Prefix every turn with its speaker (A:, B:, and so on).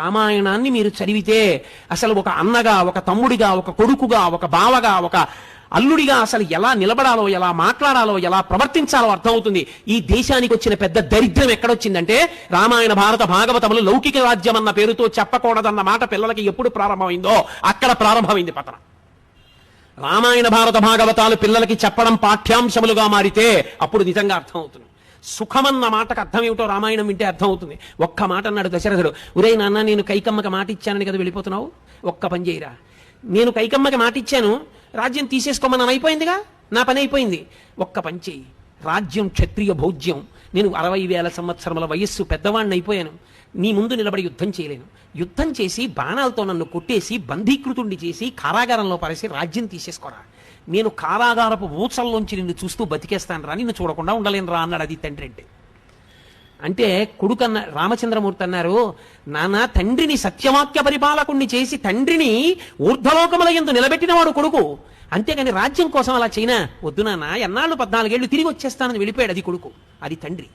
A: రామాయణాన్ని మీరు చదివితే అసలు ఒక అన్నగా, ఒక తమ్ముడిగా, ఒక కొడుకుగా, ఒక బావగా, ఒక అల్లుడిగా అసలు ఎలా నిలబడాలో, ఎలా మాట్లాడాలో, ఎలా ప్రవర్తించాలో అర్థమవుతుంది. ఈ దేశానికి వచ్చిన పెద్ద దరిద్రం ఎక్కడొచ్చిందంటే రామాయణ భారత భాగవతములు లౌకిక రాజ్యం అన్న పేరుతో చెప్పకూడదన్న మాట పిల్లలకి ఎప్పుడు ప్రారంభమైందో అక్కడ ప్రారంభమైంది పతనం. రామాయణ భారత భాగవతాలు పిల్లలకి చెప్పడం పాఠ్యాంశములుగా మారితే అప్పుడు నిజంగా అర్థమవుతుంది. సుఖమన్న మాటకు అర్థం ఏమిటో రామాయణం వింటే అర్థమవుతుంది. ఒక్క మాట అన్నాడు దశరథుడు, ఒరే నాన్న నేను కైకమ్మకి మాట ఇచ్చానని కదా వెళ్ళిపోతున్నావు, ఒక్క పని చేయరా, నేను కైకమ్మకి మాట ఇచ్చాను, రాజ్యం తీసేసుకోమని అయిపోయిందిగా, నా పని అయిపోయింది, ఒక్క పని చేయి, రాజ్యం క్షత్రియ భోజ్యం, నేను 60,000 సంవత్సరముల వయస్సు పెద్దవాడిని అయిపోయాను, నీ ముందు నిలబడి యుద్ధం చేయలేను, యుద్ధం చేసి బాణాలతో నన్ను కొట్టేసి బంధీకృతుణ్ణి చేసి కారాగారంలో పరేసి రాజ్యం తీసేసుకోరా, నేను కారాగారపు ఊచల్లోంచి నిన్ను చూస్తూ బతికేస్తాను రా, నిన్ను చూడకుండా ఉండలేను రా అన్నాడు. అది తండ్రి అంటే కొడుకు అన్న రామచంద్రమూర్తి అన్నారు, నాన్న తండ్రిని సత్యవాక్య పరిపాలకుణ్ణి చేసి తండ్రిని ఊర్ధ్వలోకముల యందు నిలబెట్టిన వాడు కొడుకు, అంతేగాని రాజ్యం కోసం అలా చైనా వద్దు నాన్న, ఎన్నాళ్ళు 14 ఏళ్ళు తిరిగి వచ్చేస్తానని వెళ్ళిపోయాడు. అది కొడుకు, అది తండ్రి.